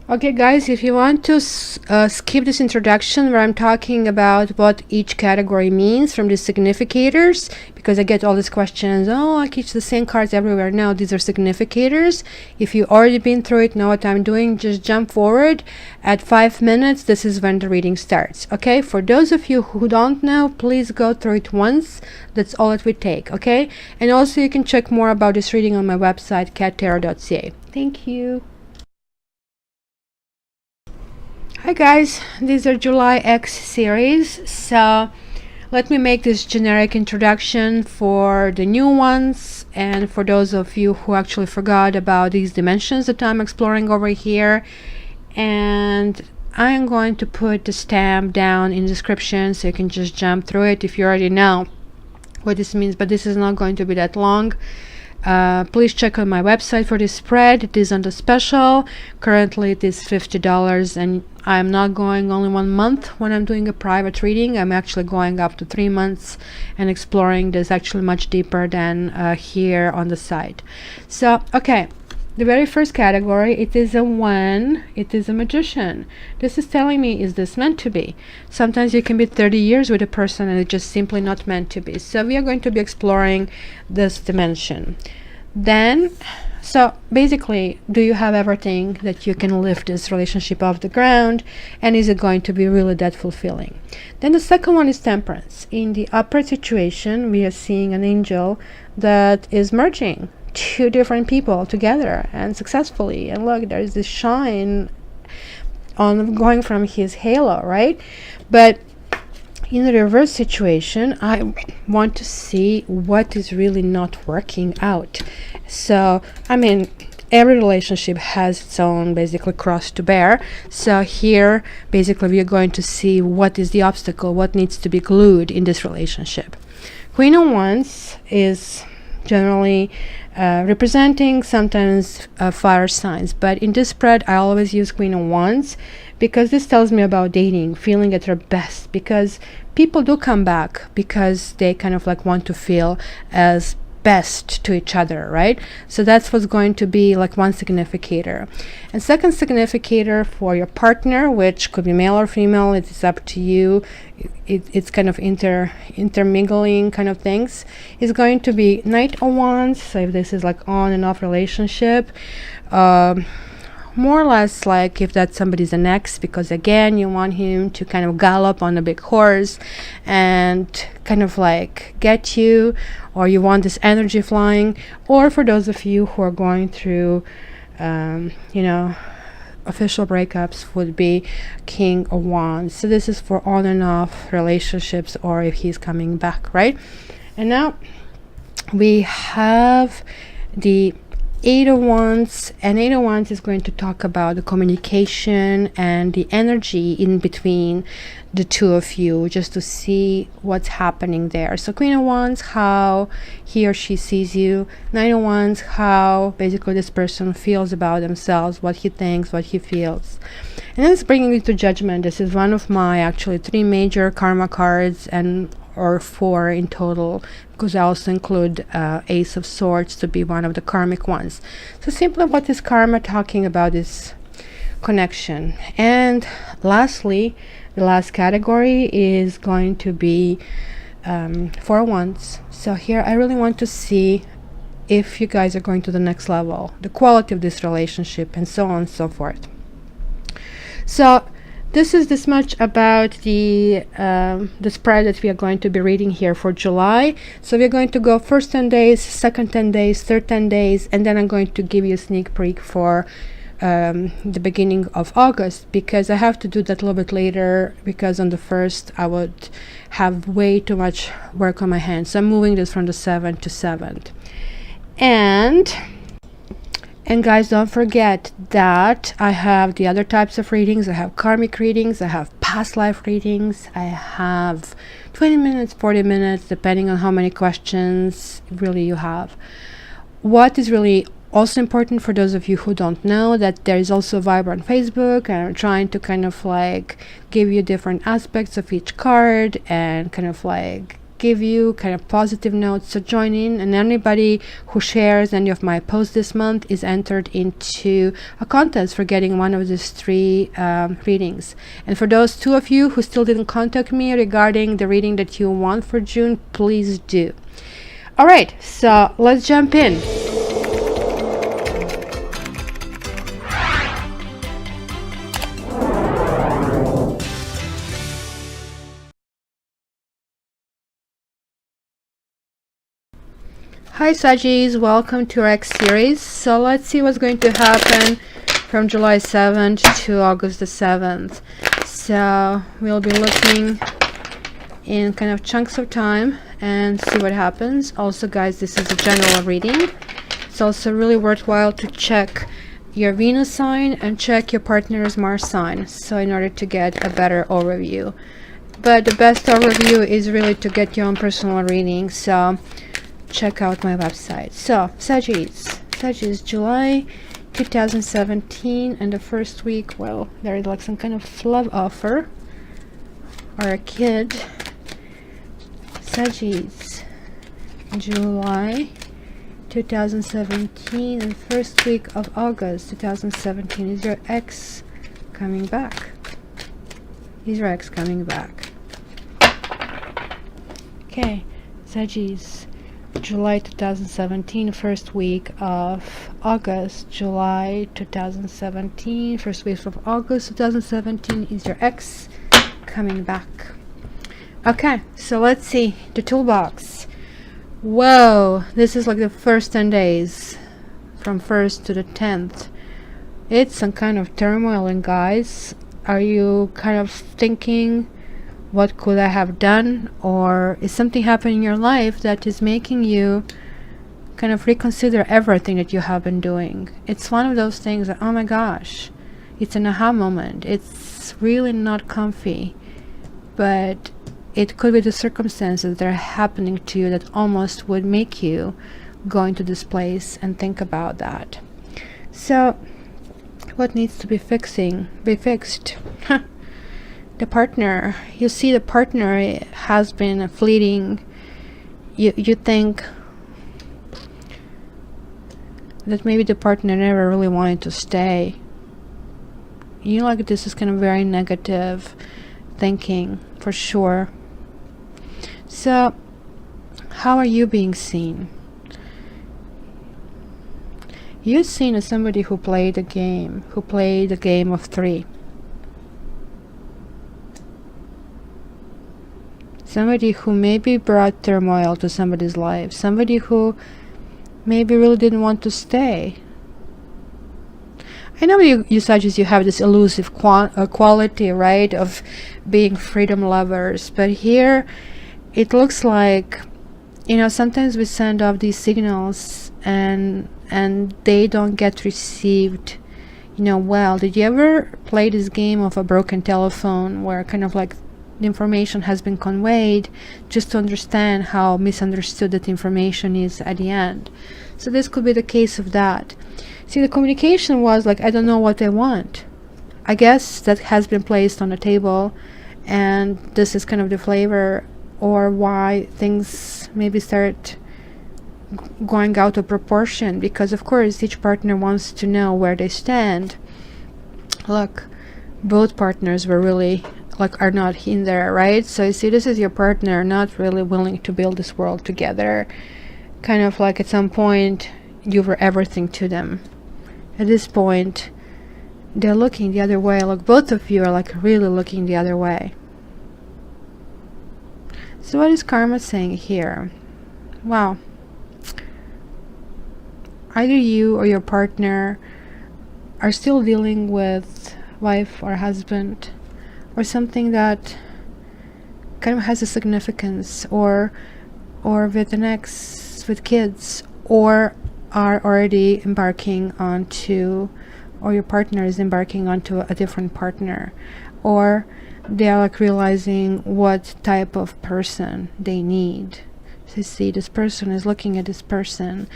Okay, guys, if you want to skip this introduction where I'm talking about what each category means from the significators, because I get all these questions, oh, I teach the same cards everywhere. No, these are significators. If you already been through it, know what I'm doing, just jump forward. At 5 minutes, this is when the reading starts. Okay, for those of you who don't know, please go through it once. That's all it would take. Okay, and also you can check more about this reading on my website, cattarot.ca. Thank you. Hi guys, these are July X series, so let me make this generic introduction for the new ones and for those of you who actually forgot about these dimensions that I'm exploring over here. And I'm going to put the stamp down in the description so you can just jump through it if you already know what this means, but this is not going to be that long. Please check on my website for this spread. It is on the special. Currently it is $50, and I'm not going only 1 month when I'm doing a private reading. I'm actually going up to 3 months and exploring this actually much deeper than here on the site. So okay, the very first category, it is a 1. It is a magician. This is telling me, is this meant to be? Sometimes you can be 30 years with a person and it's just simply not meant to be. So we are going to be exploring this dimension. Then, so basically, do you have everything that you can lift this relationship off the ground, and is it going to be really that fulfilling? Then the second one is temperance. In the upper situation, we are seeing an angel that is merging 2 different people together and successfully, and look, there's this shine on going from his halo, right? But in the reverse situation, I want to see what is really not working out. So I mean, every relationship has its own basically cross to bear. So here basically we are going to see what is the obstacle, what needs to be glued in this relationship. Queen of Wands is generally representing sometimes fire signs, but in this spread I always use Queen of Wands because this tells me about dating, feeling at your best, because people do come back because they kind of like want to feel as best to each other, right? So that's what's going to be like one significator. And second significator for your partner, which could be male or female, it is up to you. It's kind of intermingling kind of things, is going to be Knight of Wands. So if this is like on and off relationship, more or less like if that somebody's an ex, because again you want him to kind of gallop on a big horse and kind of like get you, or you want this energy flying. Or for those of you who are going through you know, official breakups, would be King of Wands. So this is for on and off relationships, or if he's coming back, right? And now we have the 8 of Wands, and 8 of Wands is going to talk about the communication and the energy in between the two of you, just to see what's happening there. So Queen of Wands, how he or she sees you. 9 of Wands, how basically this person feels about themselves, what he thinks, what he feels. And then it's bringing me to Judgment. This is one of my actually 3 major karma cards, and or 4 in total, because I also include Ace of Swords to be one of the karmic ones. So simply, what is karma talking about is connection. And lastly, the last category is going to be 4 Wands. So here I really want to see if you guys are going to the next level, the quality of this relationship, and so on and so forth. So this is this much about the spread that we are going to be reading here for July. So we're going to go first 10 days, second 10 days, third 10 days, and then I'm going to give you a sneak peek for the beginning of August, because I have to do that a little bit later, because on the 1st I would have way too much work on my hands. So I'm moving this from the 7th to 7th. And guys, don't forget that I have the other types of readings. I have karmic readings, I have past life readings, I have 20 minutes, 40 minutes, depending on how many questions really you have. What is really also important for those of you who don't know, that there is also a Viber on Facebook, and I'm trying to kind of like give you different aspects of each card and kind of like give you kind of positive notes. So join in, and anybody who shares any of my posts this month is entered into a contest for getting one of these 3 readings. And for those 2 of you who still didn't contact me regarding the reading that you want for June, please do. All right, so let's jump in. Hi Saggies, welcome to our X series. So let's see what's going to happen from July 7th to August the 7th. So we'll be looking in kind of chunks of time and see what happens. Also guys, this is a general reading. It's also really worthwhile to check your Venus sign and check your partner's Mars sign, so in order to get a better overview. But the best overview is really to get your own personal reading, so check out my website. So Saggies, July 2017, and the first week, well, there is like some kind of love offer or a kid. Saggies, July 2017 and first week of August 2017. Is your ex coming back? Is your ex coming back? Okay, Saggies, July 2017, first week of August. July 2017, first week of August 2017. Is your ex coming back? Okay, so let's see the toolbox. Whoa, this is like the first 10 days from 1st to the 10th. It's some kind of turmoil, and guys, are you kind of thinking, what could I have done? Or is something happening in your life that is making you kind of reconsider everything that you have been doing? It's one of those things that, oh my gosh, it's an aha moment. It's really not comfy, but it could be the circumstances that are happening to you that almost would make you go into this place and think about that. So what needs to be fixed? The partner. You see, the partner has been fleeting. You think that maybe the partner never really wanted to stay. You know, like, this is kind of very negative thinking for sure. So how are you being seen? You're seen as somebody who played a game, of 3. Somebody who maybe brought turmoil to somebody's life. Somebody who maybe really didn't want to stay. I know you Sagittarius, you have this elusive quality, right, of being freedom lovers. But here, it looks like, you know, sometimes we send off these signals and they don't get received, you know, well. Did you ever play this game of a broken telephone, where kind of like the information has been conveyed just to understand how misunderstood that information is at the end? So this could be the case of that. See, the communication was like, I don't know what I want. I guess that has been placed on the table, and this is kind of the flavor, or why things maybe start going out of proportion, because of course each partner wants to know where they stand. Look, both partners were really are not in there, right? So you see, this is your partner not really willing to build this world together. Kind of like at some point you were everything to them. At this point they're looking the other way. Like, both of you are like really looking the other way. So what is karma saying here? Wow. Either you or your partner are still dealing with wife or husband, or something that kind of has a significance, or with an ex, with kids, or are already embarking onto, or your partner is embarking onto a different partner, or they are like realizing what type of person they need. So see, this person is looking at this person,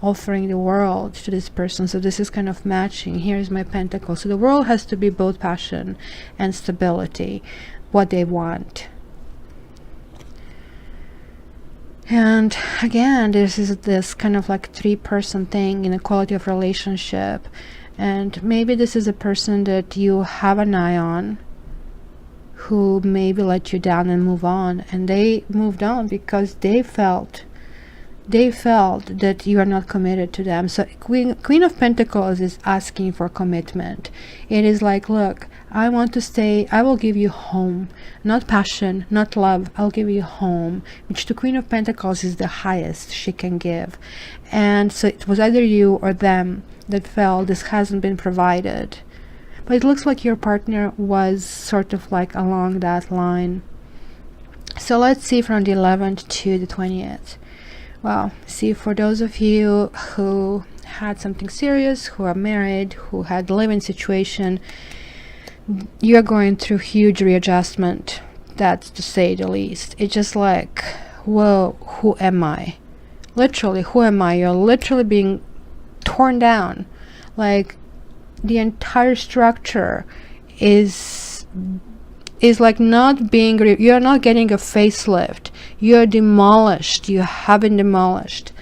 offering the world to this person. So this is kind of matching. Here's my pentacle. So the world has to be both passion and stability, what they want. And again, this is this kind of like 3-person thing in a quality of relationship. And maybe this is a person that you have an eye on, who maybe let you down and move on. And they moved on because they felt that you are not committed to them. So Queen of Pentacles is asking for commitment. It is like, look, I want to stay, I will give you home, not passion, not love, I'll give you home, which the Queen of Pentacles is the highest she can give. And so it was either you or them that felt this hasn't been provided. But it looks like your partner was sort of like along that line. So let's see from the 11th to the 20th. Well, see, for those of you who had something serious, who are married, who had a living situation, you're going through huge readjustment. That's to say the least. It's just like, whoa, who am I? Literally, who am I? You're literally being torn down. Like, the entire structure is like not being, you're not getting a facelift. You're demolished. You have been demolished.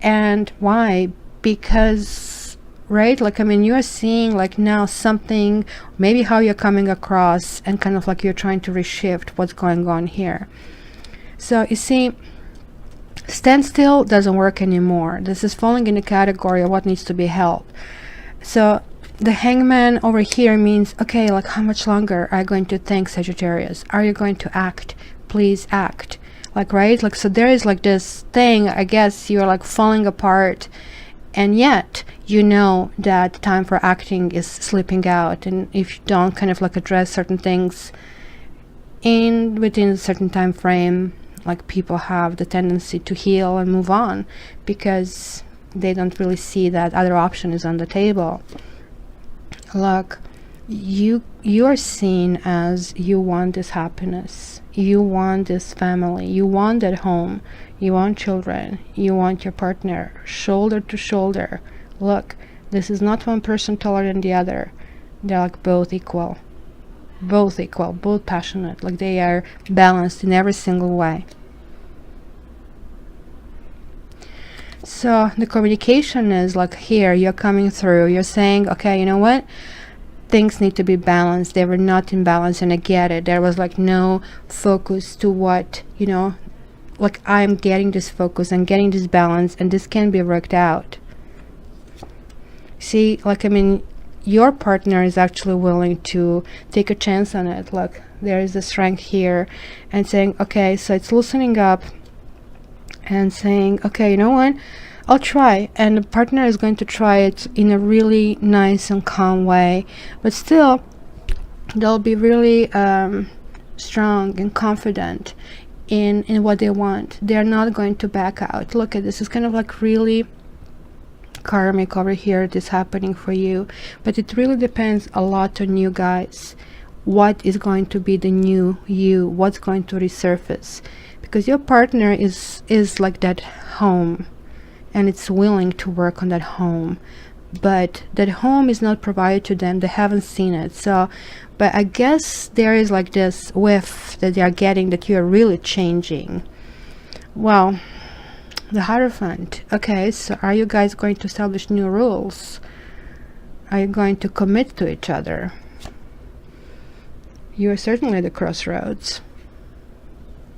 And why? Because, right, like, I mean, you're seeing like now something, maybe how you're coming across, and kind of like you're trying to reshift what's going on here. So you see, standstill doesn't work anymore. This is falling in the category of what needs to be held. So the Hangman over here means, okay, like, how much longer are you going to think, Sagittarius? Are you going to act? Please act. Like, right? Like, so there is like this thing, I guess you're like falling apart, and yet you know that time for acting is slipping out. And if you don't kind of like address certain things within a certain time frame, like, people have the tendency to heal and move on because they don't really see that other option is on the table. Look, you are seen as, you want this happiness, you want this family, you want that home, you want children, you want your partner shoulder to shoulder. Look, this is not one person taller than the other. They're like both equal, both passionate, like they are balanced in every single way. So the communication is like, here you're coming through, you're saying, okay, you know what, things need to be balanced. They were not in balance, and I get it. There was like no focus to what, you know, like, I'm getting this focus and getting this balance, and this can be worked out. See, like, I mean, your partner is actually willing to take a chance on it. Like, there is the strength here, and saying, okay, so it's loosening up, and saying, okay, you know what, I'll try. And the partner is going to try it in a really nice and calm way, but still they'll be really strong and confident in what they want. They're not going to back out. Look at this, is kind of like really karmic over here, this happening for you, but it really depends a lot on you guys. What is going to be the new you? What's going to resurface? Because your partner is like that home, and it's willing to work on that home, but that home is not provided to them. They haven't seen it. So, but I guess there is like this whiff that they are getting, that you're really changing. Well, the Hierophant. Okay, so are you guys going to establish new rules? Are you going to commit to each other? You're certainly at the crossroads.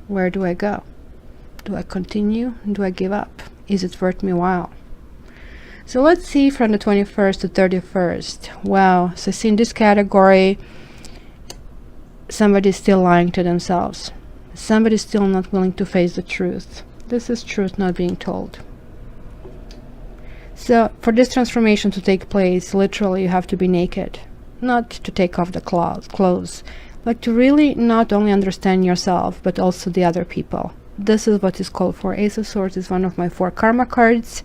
Where do I go? Do I continue? Do I give up? Is it worth me while? So let's see from the 21st to 31st. Wow, so see, in this category, somebody's still lying to themselves. Somebody's still not willing to face the truth. This is truth not being told. So for this transformation to take place, literally you have to be naked. Not to take off the clothes, but to really not only understand yourself, but also the other people. This is what is called for. Ace of Swords is one of my 4 karma cards,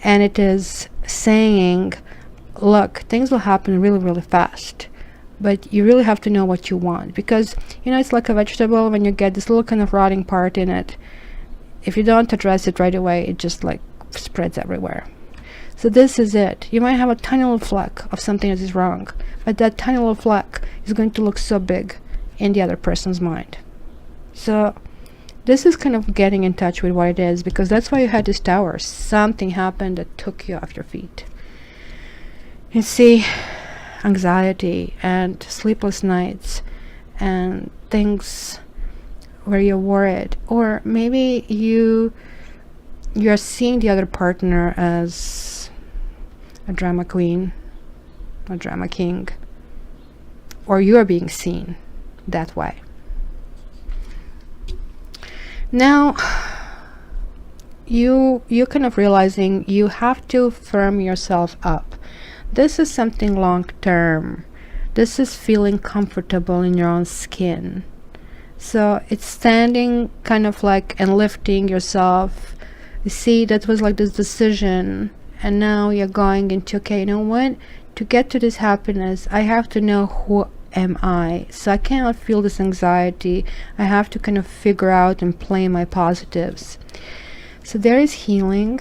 and it is saying, look, things will happen really, really fast, but you really have to know what you want, because, you know, it's like a vegetable. When you get this little kind of rotting part in it, if you don't address it right away, it just like spreads everywhere. So this is it. You might have a tiny little fleck of something that is wrong, but that tiny little fleck is going to look so big in the other person's mind. So This is kind of getting in touch with what it is, because that's why you had this Tower. Something happened that took you off your feet. You see, anxiety and sleepless nights and things where you're worried, or maybe you're seeing the other partner as a drama queen, a drama king, or you are being seen that way. Now you're kind of realizing you have to firm yourself up. This is something long term. This is feeling comfortable in your own skin. So it's standing kind of like and lifting yourself. You see, that was like this decision, and now you're going into, okay, you know what, to get to this happiness, I have to know who am I. So I cannot feel this anxiety. I have to kind of figure out and play my positives. So there is healing.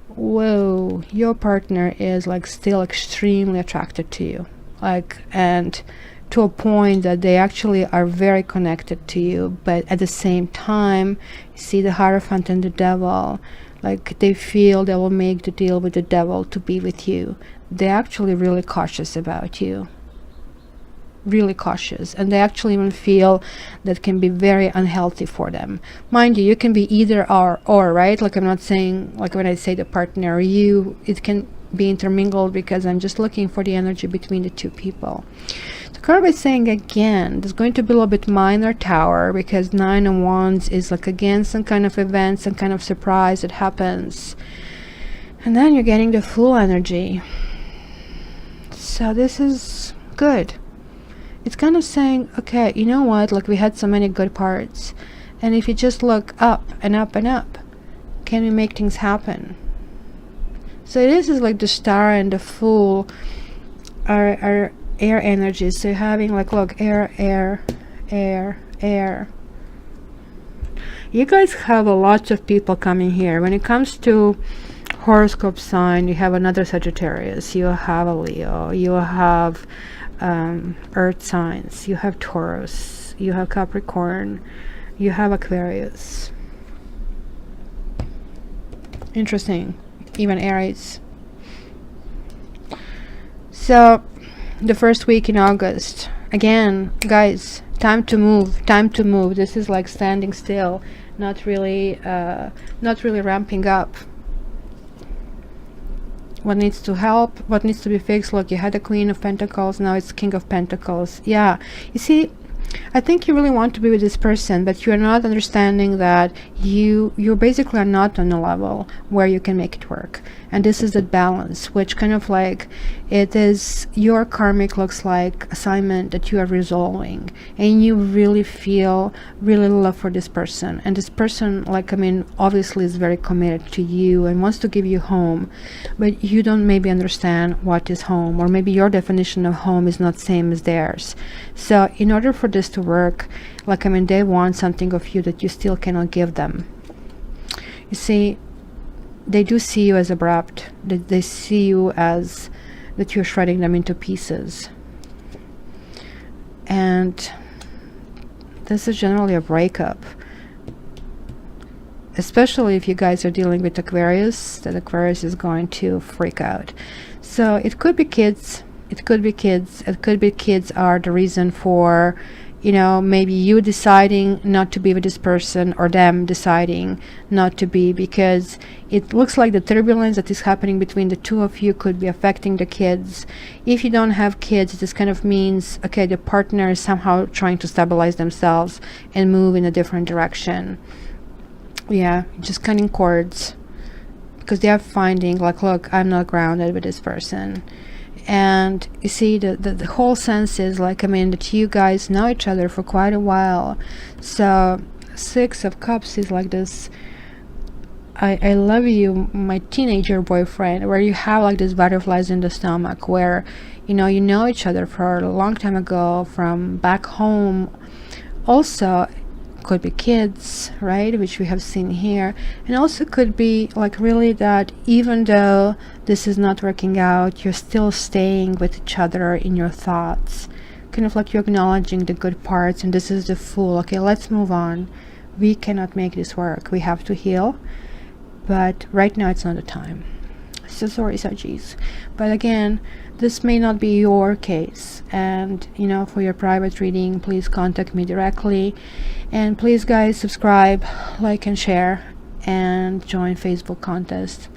Whoa, your partner is like still extremely attracted to you, like, and to a point that they actually are very connected to you, but at the same time, you see the Hierophant and the Devil, like they feel they will make the deal with the devil to be with you. They're actually really cautious about you, really cautious, and they actually even feel that can be very unhealthy for them. Mind you, you can be either or, right? Like, I'm not saying, like when I say the partner or you, it can be intermingled, because I'm just looking for the energy between the two people. The card is saying again, there's going to be a little bit minor Tower, because 9 of Wands is like again some kind of event, some kind of surprise that happens, and then you're getting the Fool energy. So this is good. It's kind of saying, okay, you know what, like we had so many good parts, and if you just look up and up and up, can we make things happen? So this is like the Star and the Fool are air energies. So you're having like, look, air, air, air, air. You guys have a lot of people coming here. When it comes to horoscope sign, you have another Sagittarius, you have a Leo, you have Earth signs, you have Taurus, you have Capricorn, you have Aquarius. Interesting. Even Aries. So the first week in August, again, guys, time to move, time to move. This is like standing still, not really ramping up. What needs to help, what needs to be fixed? Look, you had the Queen of Pentacles, now it's King of Pentacles. Yeah, you see, I think you really want to be with this person, but you're not understanding that you basically are not on a level where you can make it work. And this is the balance, which kind of like, it is your karmic, looks like, assignment that you are resolving, and you really feel really love for this person. And this person, like, I mean, obviously is very committed to you and wants to give you home, but you don't maybe understand what is home, or maybe your definition of home is not same as theirs. So in order for this to work, like, I mean, they want something of you that you still cannot give them. You see, they do see you as abrupt. They see you as that you're shredding them into pieces. And this is generally a breakup. Especially if you guys are dealing with Aquarius, that Aquarius is going to freak out. So it could be kids. It could be kids. It could be kids are the reason for, you know, maybe you deciding not to be with this person, or them deciding not to be, because it looks like the turbulence that is happening between the two of you could be affecting the kids. If you don't have kids, this kind of means, okay, the partner is somehow trying to stabilize themselves and move in a different direction. Yeah, just cutting cords, because they are finding, like, look, I'm not grounded with this person. And you see, the whole sense is, like, I mean, that you guys know each other for quite a while. So 6 of Cups is like this, I love you, my teenager boyfriend, where you have like these butterflies in the stomach, where you know each other for a long time ago from back home. Also could be kids, right, which we have seen here. And also could be like really that even though this is not working out, you're still staying with each other in your thoughts, kind of like you're acknowledging the good parts, and this is the Fool. Okay, let's move on. We cannot make this work. We have to heal, but right now it's not the time. So sorry, Sagis. But again, this may not be your case, and you know, for your private reading, please contact me directly. And please guys, subscribe, like and share, and join Facebook contest.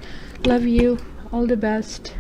Love you. All the best.